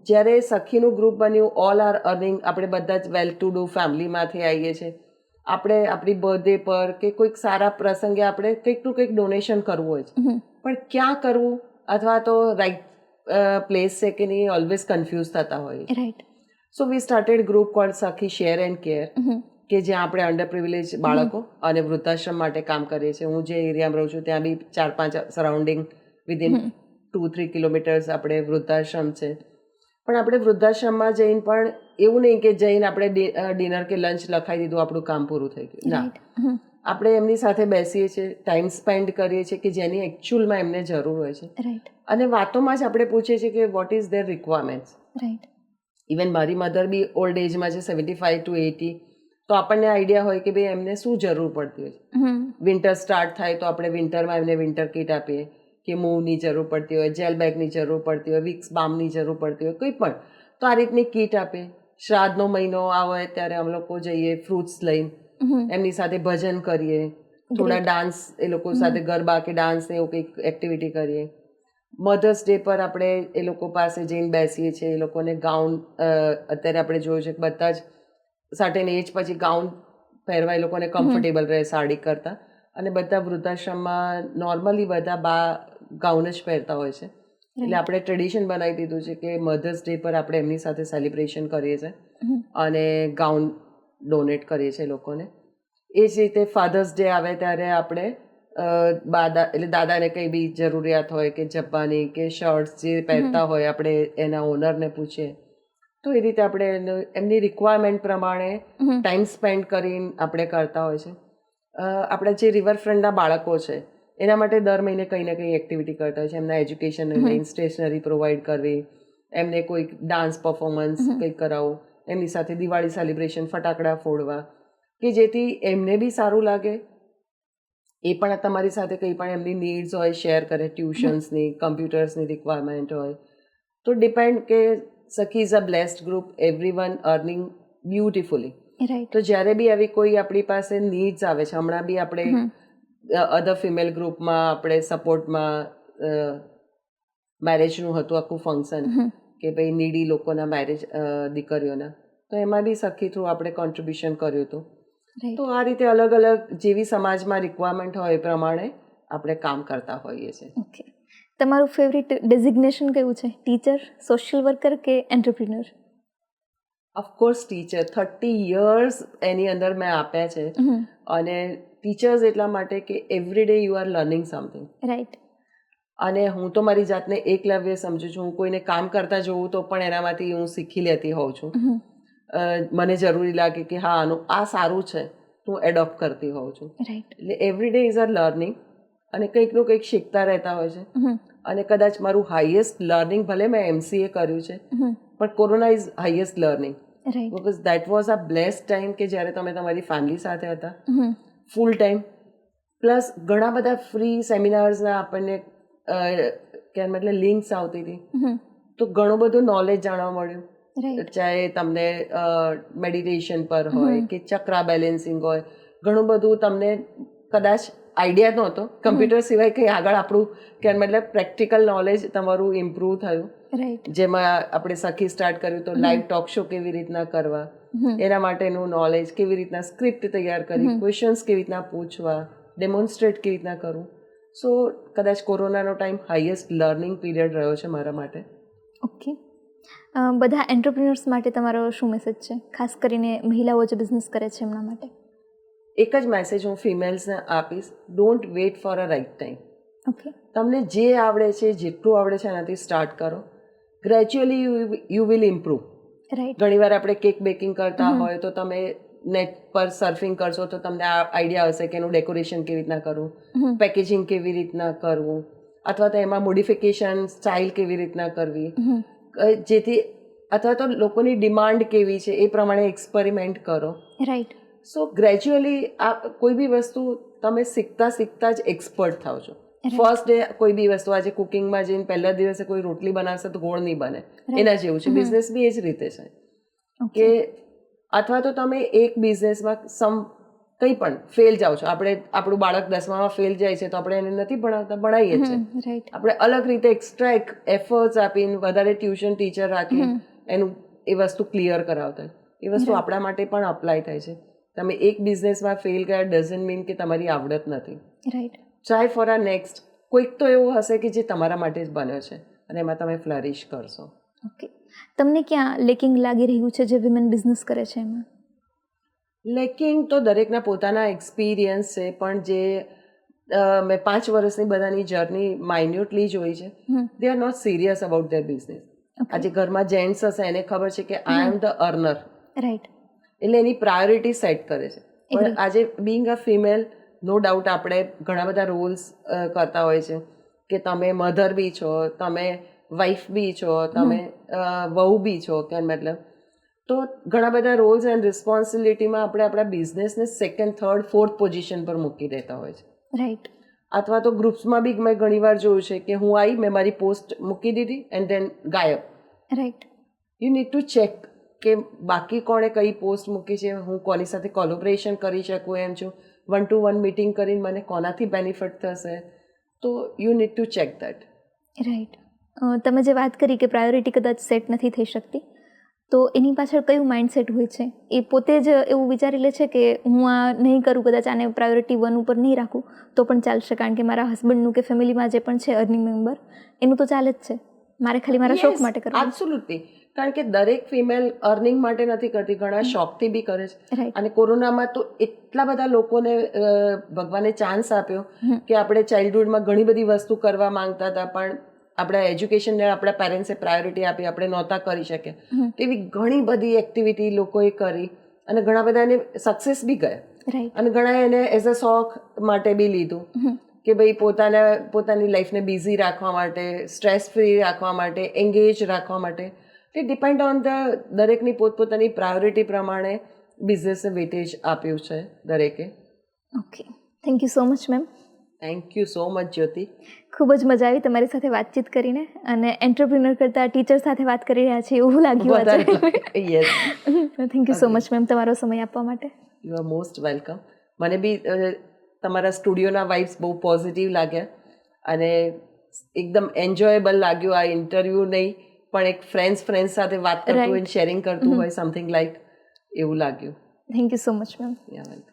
જ્યારે સખીનું ગ્રુપ બન્યું, ઓલ આર અર્નિંગ, આપણે બધા જ વેલ ટુ ડુ ફેમિલીમાંથી આવીએ છીએ. આપણે આપણી બર્થડે પર કે કોઈક સારા પ્રસંગે આપણે કંઈકનું કંઈક ડોનેશન કરવું હોય છે, પણ ક્યાં કરવું અથવા તો રાઈટ પ્લેસ છે કે નહીં ઓલવેઝ કન્ફ્યુઝ થતા હોય. Right. So we started group cold સખી શેર એન્ડ કેર, કે જ્યાં આપણે અંડર પ્રિવિલેજ બાળકો અને વૃદ્ધાશ્રમ માટે કામ કરીએ છીએ. હું જે એરિયામાં રહું છું ત્યાં બી 4-5 સરાઉન્ડિંગ વિધિન 2-3 કિલોમીટર્સ આપણે વૃદ્ધાશ્રમ છે. પણ આપણે વૃદ્ધાશ્રમમાં જઈને પણ એવું નહીં કે જઈને આપણે ડિનર કે લંચ લખાઈ દીધું આપણું કામ પૂરું થઈ ગયું. ના, આપણે એમની સાથે બેસીએ છીએ, ટાઈમ સ્પેન્ડ કરીએ છીએ કે જેની એકચ્યુઅલમાં એમને જરૂર હોય છે. રાઈટ. અને વાતોમાં જ આપણે પૂછીએ છીએ કે what is there requirements. Right. Even મારી મધર બી ઓલ્ડ એજમાં છે, 75 to 80, તો આપણને આઈડિયા હોય કે ભાઈ એમને શું જરૂર પડતી હોય છે. વિન્ટર સ્ટાર્ટ થાય તો આપણે વિન્ટરમાં એમને વિન્ટર કીટ આપીએ, કે મૂવની જરૂર પડતી હોય, જેલ બેગની જરૂર પડતી હોય, વિક્સ બામની જરૂર પડતી હોય, કંઈ પણ, તો આ રીતની કીટ આપે. શ્રાદ્ધનો મહિનો આવે ત્યારે અમે લોકો જઈએ ફ્રૂટ્સ લઈને, એમની સાથે ભજન કરીએ, થોડા ડાન્સ એ લોકો સાથે ગરબા કે ડાન્સ ને એવું કંઈક એક્ટિવિટી કરીએ. મધર્સ ડે પર આપણે એ લોકો પાસે જઈને બેસીએ છીએ. એ લોકોને ગાઉન, અત્યારે આપણે જોયું છે કે બધા જ સર્ટેન એજ પછી ગાઉન પહેરવા એ લોકોને કમ્ફર્ટેબલ રહે સાડી કરતાં, અને બધા વૃદ્ધાશ્રમમાં નોર્મલી બધા બા ગાઉન જ પહેરતા હોય છે. એટલે આપણે ટ્રેડિશન બનાવી દીધું છે કે મધર્સ ડે પર આપણે એમની સાથે સેલિબ્રેશન કરીએ છીએ અને ગાઉન ડોનેટ કરીએ છીએ લોકોને. એ જ રીતે ફાધર્સ ડે આવે ત્યારે આપણે દાદાને કંઈ બી જરૂરિયાત હોય કે જબ્બાની કે શર્ટ્સ જે પહેરતા હોય આપણે એના ઓનરને પૂછીએ. તો એ રીતે આપણે એમની રિક્વાયરમેન્ટ પ્રમાણે ટાઈમ સ્પેન્ડ કરીને આપણે કરતા હોય છે. આપણા જે રિવરફ્રન્ટના બાળકો છે એના માટે દર મહિને કંઈ ને કંઈ એક્ટિવિટી કરતા હોય છે. એમના એજ્યુકેશનને લઈને સ્ટેશનરી પ્રોવાઈડ કરવી, એમને કોઈક ડાન્સ પરફોર્મન્સ કંઈક કરાવવું, એમની સાથે દિવાળી સેલિબ્રેશન, ફટાકડા ફોડવા, કે જેથી એમને બી સારું લાગે, એ પણ તમારી સાથે કંઈ પણ એમની નીડ્સ હોય શેર કરે, ટ્યુશન્સની, કમ્પ્યુટર્સની રિક્વાયરમેન્ટ હોય. તો ડિપેન્ડ કે સખી is a blessed group, every one earning beautifully. Right. તો જ્યારે બી આવી કોઈ આપણી પાસે નીડ્સ આવે છે, હમણાં બી આપણે અધર ફિમેલ ગ્રુપમાં આપણે સપોર્ટમાં મેરેજનું હતું આખું ફંક્શન, કે ભાઈ નીડી લોકોના મેરેજ, દીકરીઓના, તો એમાં બી સખી થ્રુ આપણે કોન્ટ્રીબ્યુશન કર્યું હતું. તો આ રીતે અલગ અલગ જેવી સમાજમાં રિક્વાયરમેન્ટ હોય એ પ્રમાણે આપણે કામ કરતા હોઈએ છીએ. ઓકે. તમારું ફેવરિટ ડેઝિગ્નેશન કયું છે? ટીચર, સોશિયલ વર્કર કે એન્ટરપ્રિન્યોર? Of course teacher. 30 years એની અંદર મેં આપ્યા છે. અને ટીચર્સ એટલા માટે કે every day you are learning something. Right. અને હું તો મારી જાતને એકલવ્ય સમજું છું. હું કોઈને કામ કરતા જોઉં તો પણ એનામાંથી હું શીખી લેતી હોઉં છું. મને જરૂરી લાગે કે હા આનું આ સારું છે, હું એડોપ્ટ કરતી હોઉં છું. રાઈટ. એટલે every day is a learning, અને કંઈકનું કંઈક શીખતા રહેતા હોય છે. અને કદાચ મારું હાઈએસ્ટ લર્નિંગ, ભલે મેં MCA કર્યું છે, પણ corona is highest learning. Right. Because that was a blessed time કે જ્યારે તમે તમારી ફેમિલી સાથે હતા ફૂલ ટાઈમ, પ્લસ ઘણા બધા ફ્રી સેમિનાર્સના આપણને કે મતલબ લિંક્સ આવતી હતી, તો ઘણું બધું નોલેજ જાણવા મળ્યું. ચાહે તમને મેડિટેશન પર હોય કે ચક્રા બેલેન્સિંગ હોય, ઘણું બધું તમને કદાચ આઈડિયા નહોતો. કમ્પ્યુટર સિવાય કંઈ આગળ આપણું કે મતલબ પ્રેક્ટિકલ નોલેજ તમારું ઇમ્પ્રૂવ થયું. રાઈટ. જેમાં આપણે સખી સ્ટાર્ટ કર્યું તો લાઈવ ટોક શો કેવી રીતના કરવા, એના માટેનું નોલેજ, કેવી રીતના સ્ક્રિપ્ટ તૈયાર કરી, ક્વેશ્ચન્સ કેવી રીતના પૂછવા, ડેમોન્સ્ટ્રેટ કેવી રીતના કરવું. સો કદાચ કોરોનાનો ટાઈમ હાઈએસ્ટ લર્નિંગ પીરિયડ રહ્યો છે મારા માટે. ઓકે. બધા એન્ટરપ્રિન્યોર્સ માટે તમારો શું મેસેજ છે, ખાસ કરીને મહિલાઓ જે બિઝનેસ કરે છે એમના માટે? એક જ મેસેજ હું ફિમેલ્સને આપીશ, don't wait for a right time. Okay. તમને જે આવડે છે, જેટલું આવડે છે એનાથી સ્ટાર્ટ કરો. Gradually you will improve. Right. ઘણીવાર આપણે કેક બેકિંગ કરતા હોય તો તમે નેટ પર સર્ફિંગ કરશો તો તમને આ આઈડિયા હશે કે એનું ડેકોરેશન કેવી રીતના કરવું, પેકેજિંગ કેવી રીતના કરવું, અથવા તો એમાં મોડિફિકેશન સ્ટાઇલ કેવી રીતના કરવી, જેથી અથવા તો લોકોની ડિમાન્ડ કેવી છે એ પ્રમાણે એક્સપેરિમેન્ટ કરો. રાઈટ. સો ગ્રેજ્યુઅલી આ કોઈ બી વસ્તુ તમે શીખતા શીખતા જ એક્સપર્ટ થાવ છો. ફર્સ્ટ ડે કોઈ બી વસ્તુ, આજે કુકિંગમાં જઈને પહેલા દિવસે કોઈ રોટલી બનાવશે તો ગોળ નહીં બને, એના જેવું છે. બિઝનેસ બી એ જ રીતે છે કે અથવા તો તમે એક બિઝનેસમાં કંઈ પણ ફેલ જાઓ છો. આપણે આપણું બાળક 10મામાં ફેલ જાય છે તો આપણે એને નથી ભણાવતા, ભણાવીએ જ છે. રાઈટ. આપણે અલગ રીતે એક્સ્ટ્રા એફર્ટ્સ આપીને વધારે ટ્યુશન ટીચર રાખી એનું એ વસ્તુ ક્લિયર કરાવતા હોય. એ વસ્તુ આપણા માટે પણ અપ્લાય થાય છે. તમે એક બિઝનેસમાં ફેલ ગયા ડઝન્ટ મીન કે તમારી આવડત નથી. રાઈટ. ટ્રાય ફોર આ નેક્સ્ટ. કોઈક તો એવું હશે કે જે તમારા માટે જ બન્યો છે અને એમાં તમે ફ્લરિશ કરશો. ઓકે. તમને ક્યાં લેકિંગ લાગી રહ્યું છે જે વિમેન બિઝનેસ કરે છે એમાં? લેકિંગ તો દરેકના પોતાના એક્સપિરિયન્સ છે, પણ જે મેં 5 વર્ષની બધાની જર્ની માઇન્યુટલી જોઈ છે, they are not serious about their business. આજે ઘરમાં જેન્ટ્સ હશે એને ખબર છે કે I am the earner. Right. એટલે એની પ્રાયોરિટી સેટ કરે છે. પણ આજે being a female, no doubt આપણે ઘણા બધા રોલ્સ કરતા હોય છે કે તમે મધર બી છો, તમે વાઈફ બી છો, તમે વહુ બી છો, કે મતલબ તો ઘણા બધા રોલ્સ એન્ડ રિસ્પોન્સિબિલિટીમાં આપણે આપણા બિઝનેસને સેકન્ડ, થર્ડ, ફોર્થ પોઝિશન પર મૂકી દેતા હોય છે. રાઈટ. અથવા તો ગ્રુપ્સમાં બી મેં ઘણીવાર જોયું છે કે હું આવી, મેં મારી પોસ્ટ મૂકી દીધી એન્ડ ધેન ગાયબ. Right. You need to check કે બાકી કોણે કઈ પોસ્ટ મૂકી છે, હું કોની સાથે કોલોબરેશન કરી શકું એમ છું, 1-to-1 મીટિંગ કરીને મને કોનાથી બેનિફિટ થશે. તો you need to check that. Right. તમે જે વાત કરી કે પ્રાયોરિટી કદાચ સેટ નથી થઈ શકતી, તો એની પાછળ કયું માઇન્ડસેટ હોય છે? એ પોતે જ એવું વિચારી લે છે કે હું આ નહીં કરું, કદાચ આને પ્રાયોરિટી 1 ઉપર નહીં રાખું તો પણ ચાલશે, કારણ કે મારા હસબન્ડનું કે ફેમિલીમાં જે પણ છે અર્નિંગ મેમ્બર એનું તો ચાલે જ છે, મારે ખાલી મારા શોખ માટે કરવું. એબ્સોલ્યુટલી. કારણ કે દરેક ફિમેલ અર્નિંગ માટે નથી કરતી, ઘણા શોખથી બી કરે છે. રાઈટ. અને કોરોનામાં તો એટલા બધા લોકોને ભગવાને ચાન્સ આપ્યો કે આપણે ચાઇલ્ડહુડમાં ઘણી બધી વસ્તુ કરવા માંગતા હતા, પણ આપણા એજ્યુકેશનને આપણા પેરેન્ટ્સે પ્રાયોરિટી આપી, આપણે નહોતા કરી શકે. તેવી ઘણી બધી એક્ટિવિટી લોકોએ કરી અને ઘણા બધા એને સક્સેસ બી ગયા. રાઈટ. અને ઘણા એને એઝ અ શોખ માટે બી લીધું કે ભાઈ પોતાની લાઈફને બિઝી રાખવા માટે, સ્ટ્રેસ ફ્રી રાખવા માટે, એન્ગેજ રાખવા માટે. તે ડિપેન્ડ ઓન ધ દરેકની પોતપોતાની પ્રાયોરિટી પ્રમાણે બિઝનેસને વેટેજ આપ્યું છે દરેકે. Okay. Thank you so much ma'am. Thank you so much Jyoti. ખૂબ જ મજા આવી તમારી સાથે વાતચીત કરીને, અને એન્ટરપ્રિન્યોર કરતાં ટીચર સાથે વાત કરી રહ્યા છે એવું લાગ્યું આજે. Yes. Thank you so much ma'am તમારો સમય આપવા માટે. You are most welcome. મને બી તમારા સ્ટુડિયોના વાઇબ્સ બહુ પોઝિટિવ લાગ્યા અને એકદમ એન્જોયેબલ લાગ્યું. આ ઇન્ટરવ્યૂ નહીં પણ એક ફ્રેન્ડ્સ સાથે વાત કરતું હોય, શેરિંગ કરતું હોય, સમથિંગ લાઈક એવું લાગ્યું. Thank you so much ma'am. Yeah welcome.